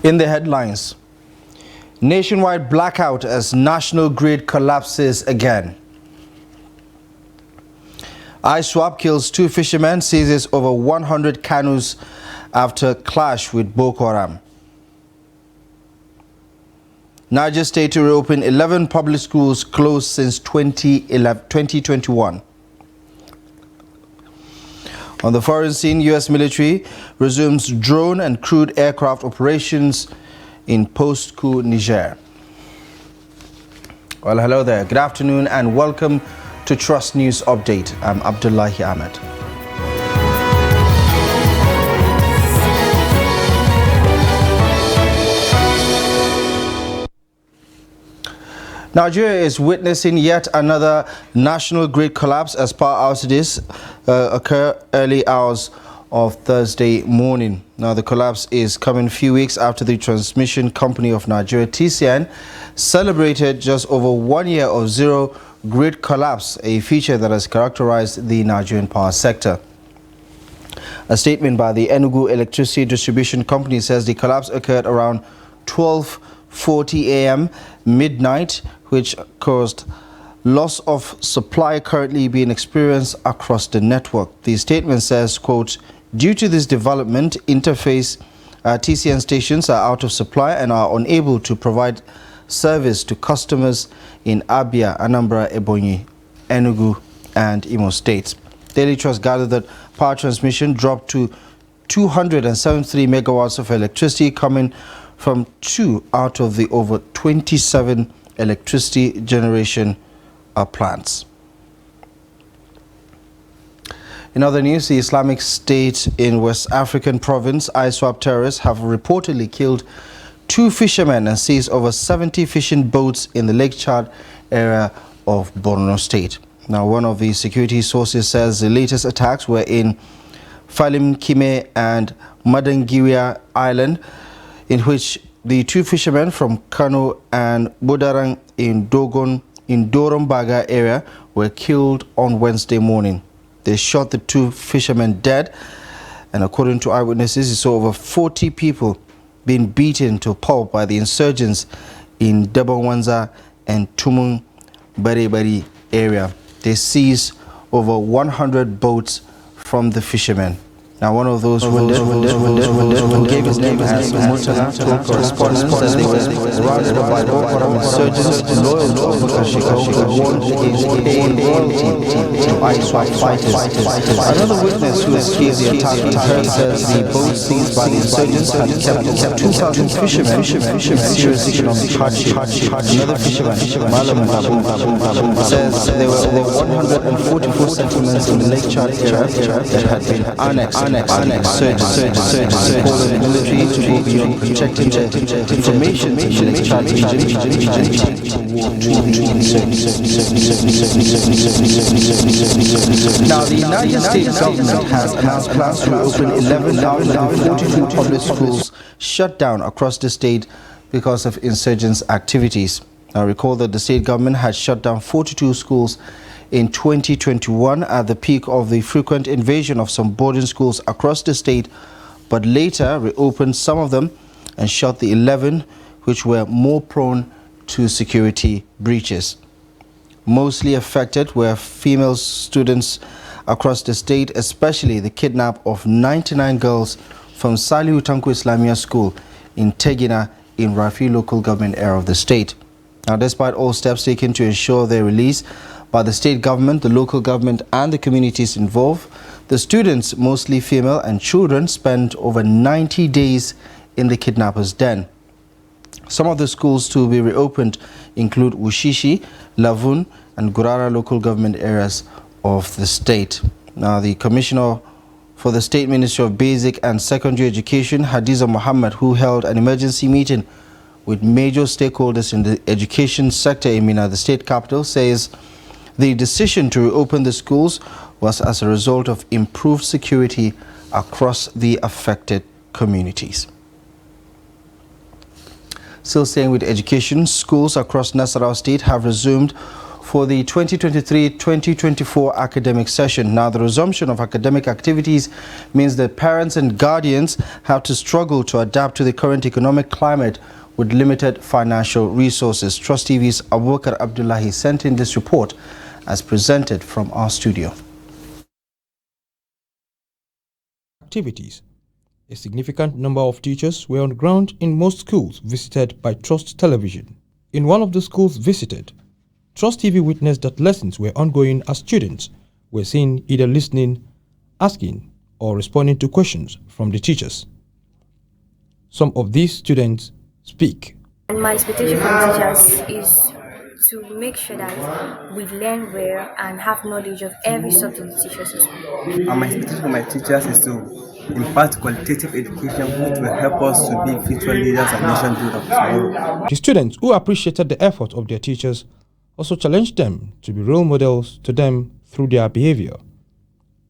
In the headlines, nationwide blackout as national grid collapses again. ISWAP kills 2 fishermen, seizes over 100 canoes after clash with Boko Haram. Niger State to reopen 11 public schools closed since 2021. On the foreign scene, U.S. military resumes drone and crewed aircraft operations in post-coup Niger. Well, hello there. Good afternoon and welcome to Trust News Update. I'm Abdullahi Ahmed. Nigeria is witnessing yet another national grid collapse as power outages occur early hours of Thursday morning. Now, the collapse is coming a few weeks after the Transmission Company of Nigeria, TCN, celebrated just over 1 year of zero grid collapse, a feature that has characterized the Nigerian power sector. A statement by the Enugu Electricity Distribution Company says the collapse occurred around 12:40 a.m. midnight, which caused loss of supply currently being experienced across the network. The statement says, quote, "Due to this development, interface TCN stations are out of supply and are unable to provide service to customers in Abia, Anambra, Ebonyi, Enugu, and Imo states." Daily Trust gathered that power transmission dropped to 273 megawatts of electricity coming from 2 out of the over 27 electricity generation plants. In other news, the Islamic State in West African province, ISWAP terrorists have reportedly killed 2 fishermen and seized over 70 fishing boats in the Lake Chad area of Borno State. Now, one of the security sources says the latest attacks were in Falim Kime and Madangiria Island, in which the 2 fishermen from Kano and Budarang in Dorombaga area were killed on Wednesday morning. They shot the 2 fishermen dead, and according to eyewitnesses, they saw over 40 people being beaten to pulp by the insurgents in Debonwanza and Tumun Barebari area. They seized over 100 boats from the fishermen. Now, one of those wounded who gave his name as Murtala told correspondents that they were surrounded by Boko Haram insurgents loyal to Abubakar Shekau who warned against paying royalty to ISWAP fighters. Another witness who escaped the attack in turn says the boats seized by the insurgents had kept 2,000 fishermen serious economic hardship. Another fisherman, Malam Babu, says there were over 144 settlements in the Lake Chad area that had been annexed. Calling the military to go beyond protecting the information to the Lake Chad region Now, the United States government has announced plans to open 11 out of the 42 public schools shut down across the state because of insurgents' activities. Now, recall that the state government had shut down 42 schools in 2021 at the peak of the frequent invasion of some boarding schools across the state, but later reopened some of them and shut the 11 which were more prone to security breaches. Mostly affected were female students across the state, especially the kidnap of 99 girls from Salihu Tanko Islamia School in Tegina in Rafi local government area of the state. Now, despite all steps taken to ensure their release by the state government, the local government and the communities involved, the students, mostly female and children, spent over 90 days in the kidnappers' den. Some of the schools to be reopened include Wushishi, Lavun and Gurara local government areas of the state. Now, the Commissioner for the State Ministry of Basic and Secondary Education, Hadiza Muhammad, who held an emergency meeting with major stakeholders in the education sector in Minna, the state capital, says the decision to reopen the schools was as a result of improved security across the affected communities. Still staying with education, schools across Nasarawa State have resumed for the 2023-2024 academic session. Now, the resumption of academic activities means that parents and guardians have to struggle to adapt to the current economic climate with limited financial resources. Trust TV's Abubakar Abdullahi sent in this report as presented from our studio. Activities. A significant number of teachers were on ground in most schools visited by Trust Television. In one of the schools visited, Trust TV witnessed that lessons were ongoing as students were seen either listening, asking, or responding to questions from the teachers. Some of these students speak. And my expectation from teachers is to make sure that we learn well and have knowledge of every subject the teachers is. And my expectation from my teachers is to impart qualitative education which will help us to be future leaders and nation builders tomorrow. The students who appreciated the effort of their teachers also challenged them to be role models to them through their behavior.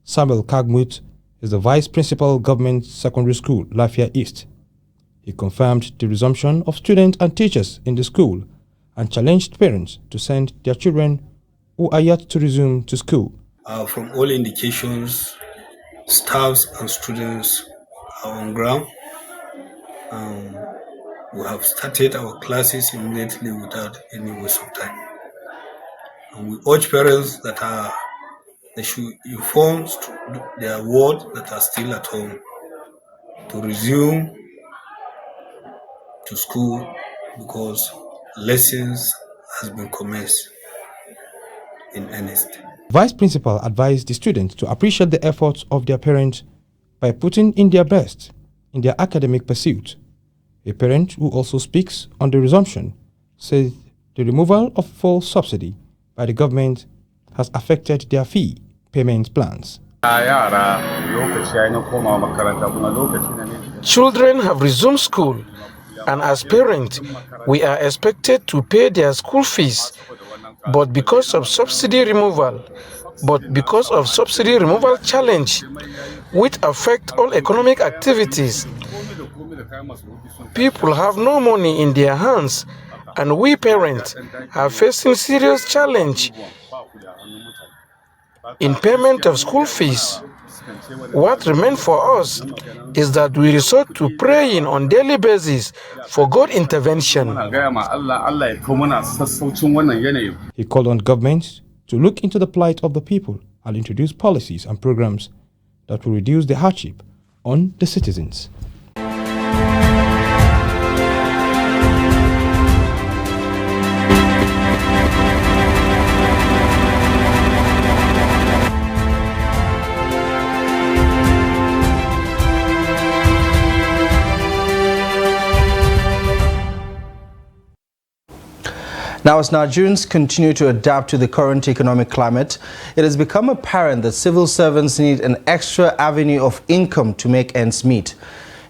Samuel Kagmut is the Vice Principal Government Secondary School, Lafia East. He confirmed the resumption of students and teachers in the school and challenged parents to send their children who are yet to resume to school. From all indications, staffs and students are on ground. We have started our classes immediately without any waste of time. And we urge parents that they should inform their ward that are still at home to resume to school because lessons has been commenced in earnest. Vice Principal advised the students to appreciate the efforts of their parents by putting in their best in their academic pursuit. A parent who also speaks on the resumption says the removal of full subsidy by the government has affected their fee payment plans. Children have resumed school, and as parents, we are expected to pay their school fees. But because of subsidy removal challenge, which affect all economic activities, people have no money in their hands, and we parents are facing serious challenge in payment of school fees. What remains for us is that we resort to praying on daily basis for God intervention. He called on governments to look into the plight of the people and introduce policies and programs that will reduce the hardship on the citizens. Now, as Nigerians continue to adapt to the current economic climate, it has become apparent that civil servants need an extra avenue of income to make ends meet.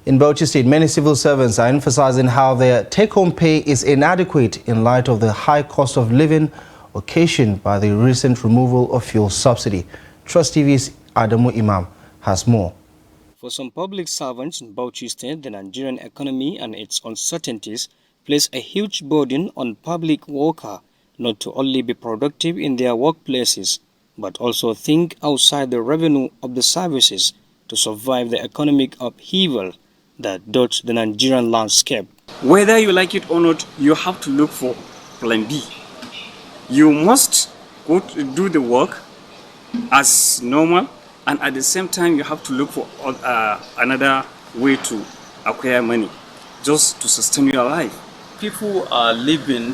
In Bauchi State, many civil servants are emphasizing how their take-home pay is inadequate in light of the high cost of living occasioned by the recent removal of fuel subsidy. Trust TV's Adamu Imam has more. For some public servants in Bauchi State, the Nigerian economy and its uncertainties place a huge burden on public workers not to only be productive in their workplaces, but also think outside the revenue of the services to survive the economic upheaval that dots the Nigerian landscape. Whether you like it or not, you have to look for plan B. You must go to do the work as normal, and at the same time you have to look for another way to acquire money just to sustain your life. People are living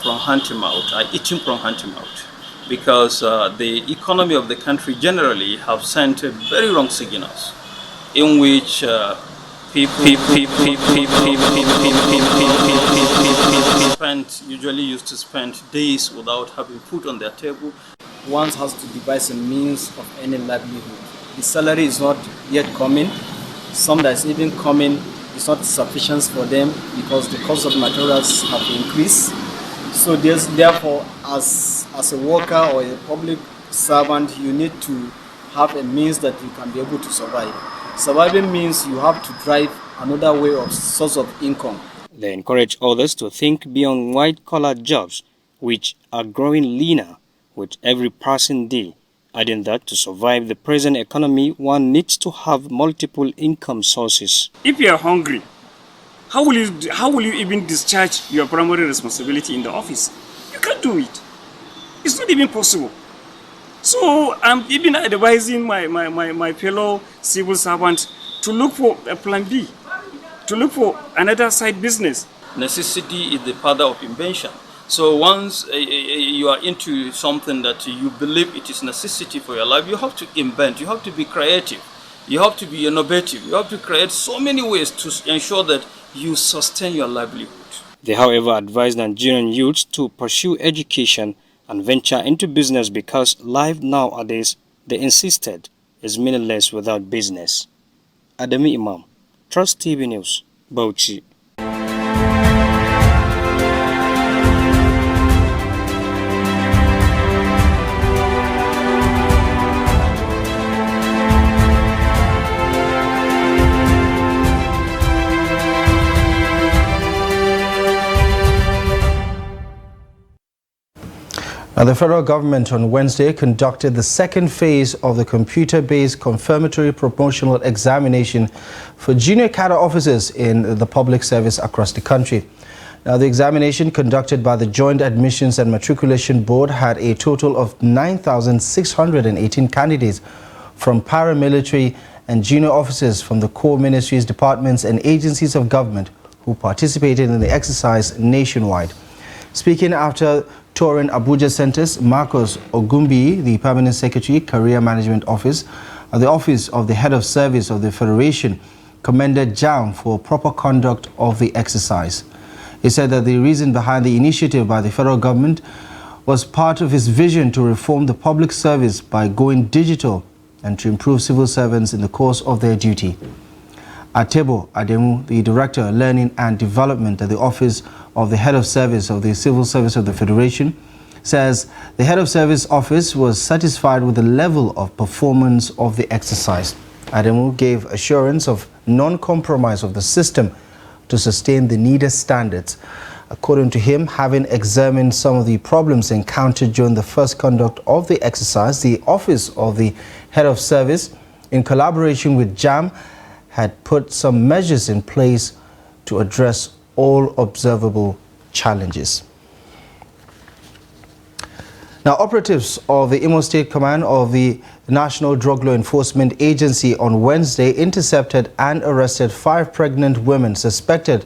from hand to mouth, are eating from hand to mouth, because the economy of the country generally have sent very wrong signals, in which people usually used to spend days without having food on their table. One has to devise a means of any livelihood. The salary is not yet coming. Some that is even coming is not sufficient for them because the cost of materials have increased. So therefore, as a worker or a public servant, you need to have a means that you can be able to survive. Surviving means you have to drive another way of source of income. They encourage others to think beyond white-collar jobs which are growing leaner with every passing day, adding that to survive the present economy, one needs to have multiple income sources. If you are hungry, how will you even discharge your primary responsibility in the office? You can't do it. It's not even possible. So I'm even advising my fellow civil servants to look for a plan B, to look for another side business. Necessity is the father of invention. So once you are into something that you believe it is necessity for your life, you have to invent, you have to be creative, you have to be innovative, you have to create so many ways to ensure that you sustain your livelihood. They, however, advise Nigerian youths to pursue education and venture into business because life nowadays, they insisted, is meaningless without business. Adami Imam, Trust TV News, Bauchi. Now, the federal government on Wednesday conducted the second phase of the computer-based confirmatory promotional examination for junior cadre officers in the public service across the country. Now, the examination conducted by the Joint Admissions and Matriculation Board had a total of 9,618 candidates from paramilitary and junior officers from the core ministries, departments and agencies of government who participated in the exercise nationwide. Speaking after touring Abuja centers, Marcos Ogumbi, the Permanent Secretary, Career Management Office, at the Office of the Head of Service of the Federation, commended JAM for proper conduct of the exercise. He said that the reason behind the initiative by the federal government was part of his vision to reform the public service by going digital and to improve civil servants in the course of their duty. Atebo Ademu, the Director, Learning and Development at the Office of the Head of Service of the Civil Service of the Federation, says the Head of Service Office was satisfied with the level of performance of the exercise. Ademu gave assurance of non-compromise of the system to sustain the needed standards. According to him, having examined some of the problems encountered during the first conduct of the exercise, the Office of the Head of Service, in collaboration with JAM, had put some measures in place to address all observable challenges. Now, operatives of the Imo State Command of the National Drug Law Enforcement Agency on Wednesday intercepted and arrested 5 pregnant women suspected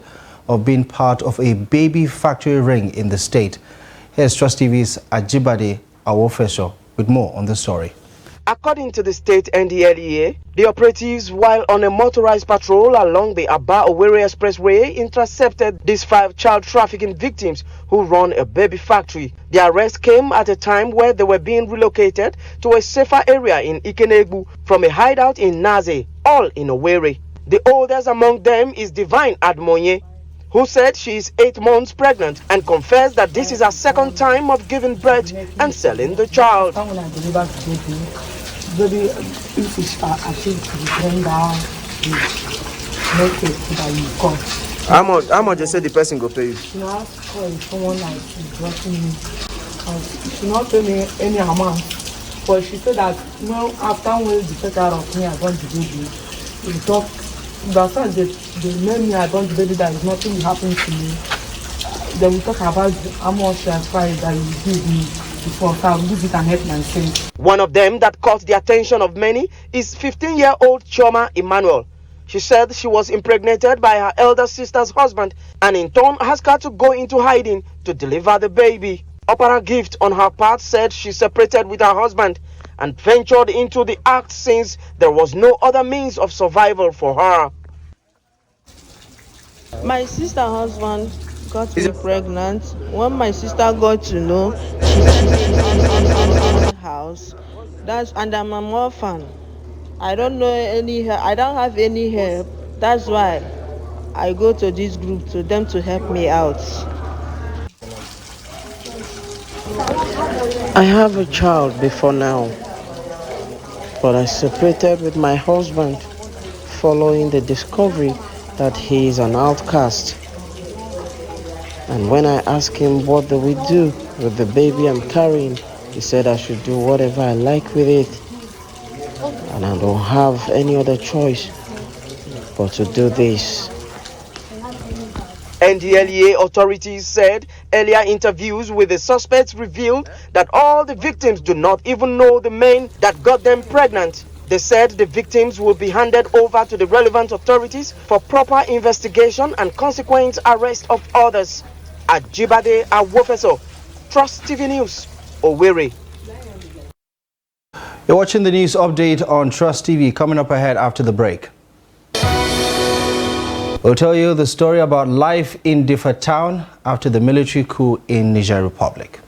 of being part of a baby factory ring in the state. Here's Trust TV's Ajibade Awofeso with more on the story. According to the state NDLEA, the operatives, while on a motorized patrol along the Aba-Owerri Expressway, intercepted these 5 child trafficking victims who run a baby factory. The arrest came at a time where they were being relocated to a safer area in Ikenegbu from a hideout in Naze, all in Owerri. The oldest among them is Divine Admonye, who said she is 8 months pregnant and confessed that this is her second time of giving birth and selling the child. Baby, if it's achieved to bring down the make it that you come. How much you say the person go pay you? You know, for someone like she's dropping me. She not pay me any amount. But she said that, you know, after when they take care of me, I want the baby. We talk, but after they made me, I want the baby, that is nothing will happen to me. Then we talk about how much price that you give me. Before I will use it and help myself. One of them that caught the attention of many is 15-year-old Choma Emmanuel. She said she was impregnated by her elder sister's husband and in turn asked her to go into hiding to deliver the baby. Opera Gift on her part said she separated with her husband and ventured into the act since there was no other means of survival for her. My sister's husband got me pregnant. When my sister got to know, she's in the house. And I'm an orphan. I don't know I don't have any help. That's why I go to this group to them to help me out. I have a child before now, but I separated with my husband following the discovery that he is an outcast. And when I asked him what do we do with the baby I'm carrying. He said I should do whatever I like with it, and I don't have any other choice but to do this. NDLEA authorities said earlier interviews with the suspects revealed that all the victims do not even know the men that got them pregnant. They said the victims will be handed over to the relevant authorities for proper investigation and consequent arrest of others. Ajibade Awofeso, Trust TV News, Owerri. You're watching the news update on Trust TV. Coming up ahead after the break, we'll tell you the story about life in Diffa town after the military coup in Niger Republic.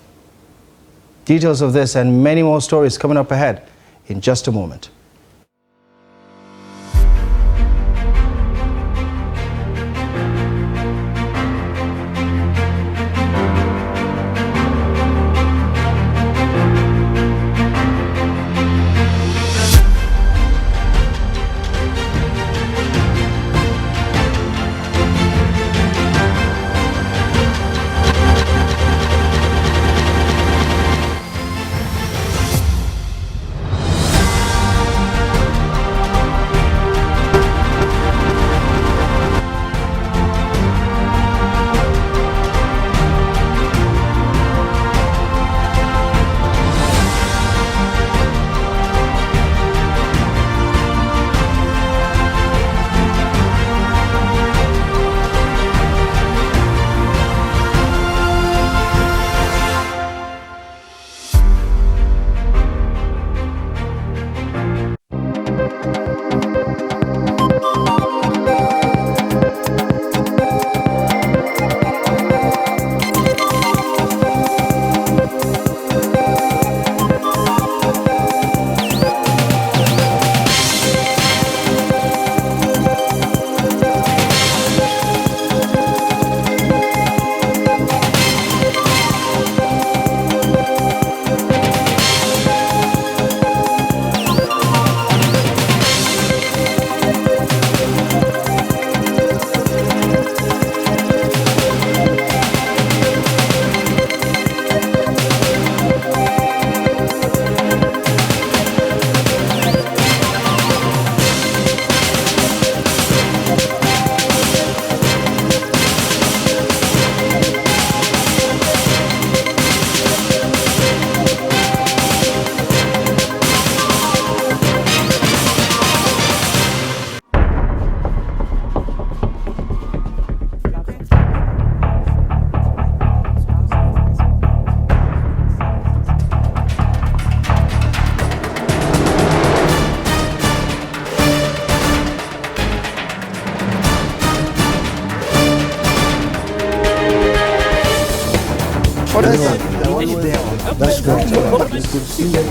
Details of this and many more stories coming up ahead in just a moment. That's great. It's good to see you.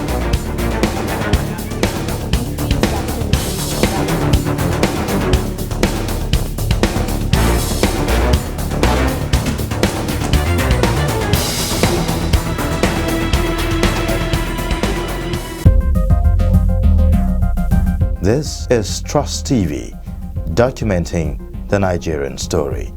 This is Trust TV, documenting the Nigerian story.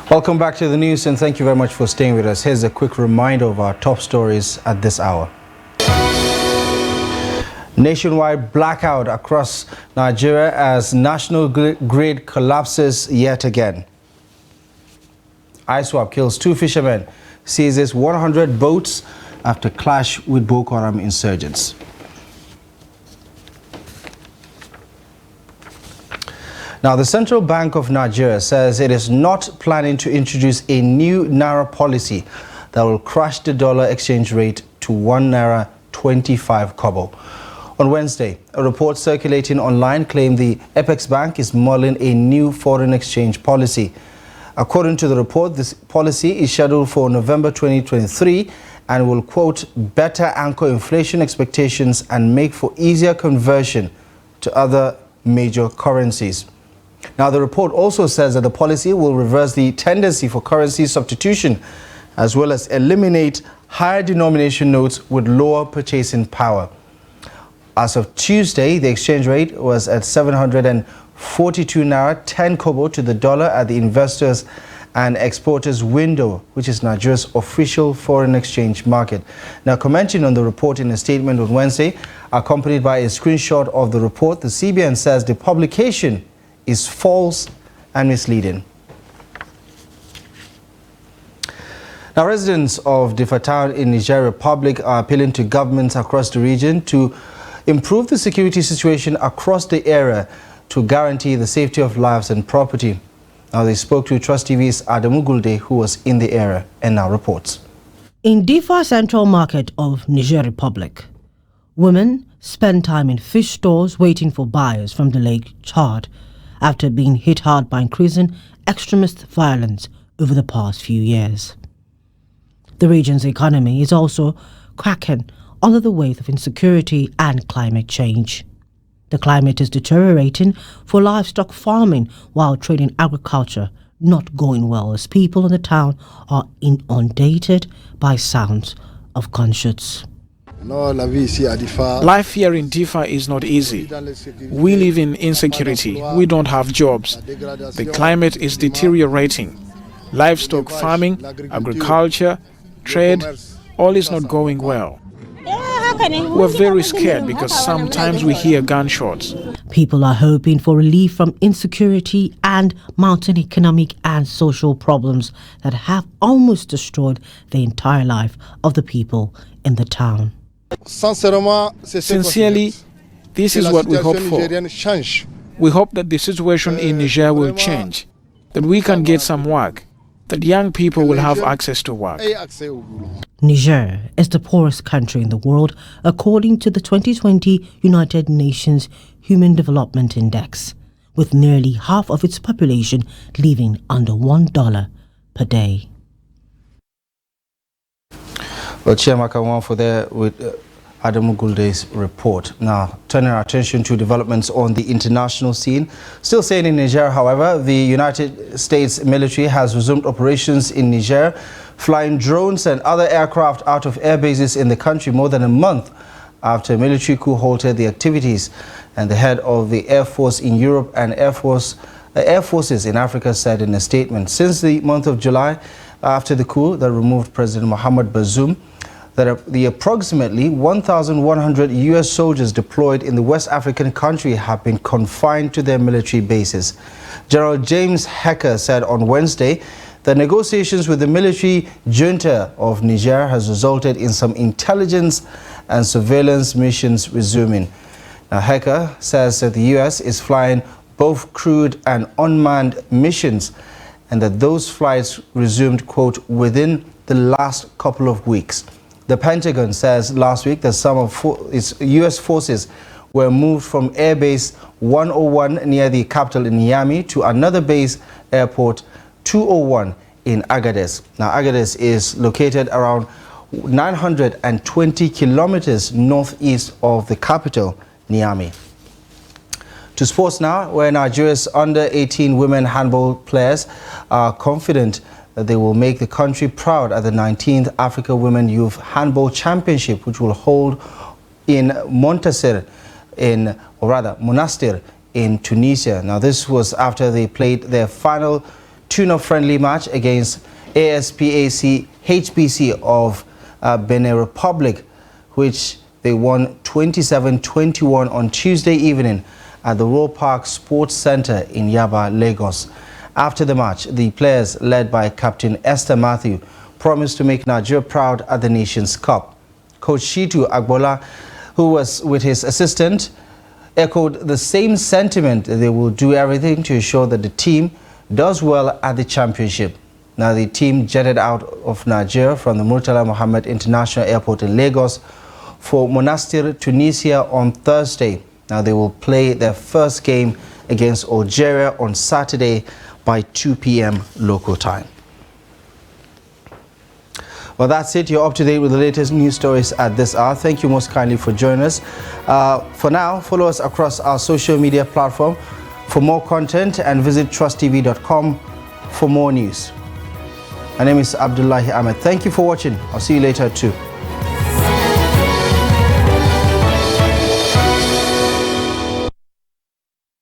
Welcome back to the news, and thank you very much for staying with us. Here's a quick reminder of our top stories at this hour. Nationwide blackout across Nigeria as national grid collapses yet again. ISWAP kills 2 fishermen, seizes 100 boats after clash with Boko Haram insurgents. Now, the Central Bank of Nigeria says it is not planning to introduce a new Naira policy that will crush the dollar exchange rate to 1 Naira 25 kobo. On Wednesday, a report circulating online claimed the Apex Bank is mulling a new foreign exchange policy. According to the report, this policy is scheduled for November 2023 and will, quote, better anchor inflation expectations and make for easier conversion to other major currencies. Now, the report also says that the policy will reverse the tendency for currency substitution, as well as eliminate higher denomination notes with lower purchasing power. As of Tuesday, the exchange rate was at 742 naira 10 kobo to the dollar at the investors and exporters window, which is Nigeria's official foreign exchange market. Now, commenting on the report in a statement on Wednesday, accompanied by a screenshot of the report, the CBN says the publication is false and misleading. Now, residents of Diffa Town in Niger Republic are appealing to governments across the region to improve the security situation across the area to guarantee the safety of lives and property. Now, they spoke to Trust TV's Adamu Gulde, who was in the area, and now reports. In Diffa Central Market of Niger Republic, women spend time in fish stores waiting for buyers from the Lake Chad after being hit hard by increasing extremist violence over the past few years. The region's economy is also cracking under the weight of insecurity and climate change. The climate is deteriorating for livestock farming, while trade in agriculture not going well as people in the town are inundated by sounds of gunshots. Life here in Diffa is not easy. We live in insecurity. We don't have jobs. The climate is deteriorating. Livestock farming, agriculture, trade, all is not going well. We're very scared because sometimes we hear gunshots. People are hoping for relief from insecurity and mounting economic and social problems that have almost destroyed the entire life of the people in the town. Sincerely, this is what we hope for. We hope that the situation in Niger will change, that we can get some work, that young people will have access to work. Niger is the poorest country in the world according to the 2020 United Nations Human Development Index, with nearly half of its population living under $1 per day. Well, Chiamaka Wanfo there with Adamu Gulde's report. Now, turning our attention to developments on the international scene. Still staying in Niger, however, the United States military has resumed operations in Niger, flying drones and other aircraft out of air bases in the country more than a month after a military coup halted the activities. And the head of the Air Force in Europe and Air Forces in Africa said in a statement, since the month of July, after the coup that removed President Mohamed Bazoum, that the approximately 1,100 U.S. soldiers deployed in the West African country have been confined to their military bases. General James Hecker said on Wednesday that negotiations with the military junta of Niger has resulted in some intelligence and surveillance missions resuming. Now, Hecker says that the U.S. is flying both crewed and unmanned missions and that those flights resumed, quote, within the last couple of weeks. The Pentagon says last week that some of its U.S. forces were moved from Air Base 101 near the capital in Niamey to another base, Airport 201 in Agadez. Now, Agadez is located around 920 kilometers northeast of the capital, Niamey. To sports now, where Nigeria's under-18 women handball players are confident that they will make the country proud at the 19th Africa Women Youth Handball Championship, which will hold in Monastir in Tunisia. Now, this was after they played their final tune-up friendly match against ASPAC HBC of Benin Republic, which they won 27-21 on Tuesday evening at the Royal Park Sports Center in Yaba, Lagos. After the match, the players, led by Captain Esther Matthew, promised to make Nigeria proud at the Nations Cup. Coach Shitu Agbola, who was with his assistant, echoed the same sentiment that they will do everything to ensure that the team does well at the championship. Now, the team jetted out of Nigeria from the Murtala Mohammed International Airport in Lagos for Monastir, Tunisia on Thursday. Now, they will play their first game against Algeria on Saturday by 2 p.m. local time. Well, that's it. You're up to date with the latest news stories at this hour. Thank you most kindly for joining us. For now, follow us across our social media platform for more content and visit trusttv.com for more news. My name is Abdullahi Ahmed. Thank you for watching. I'll see you later too.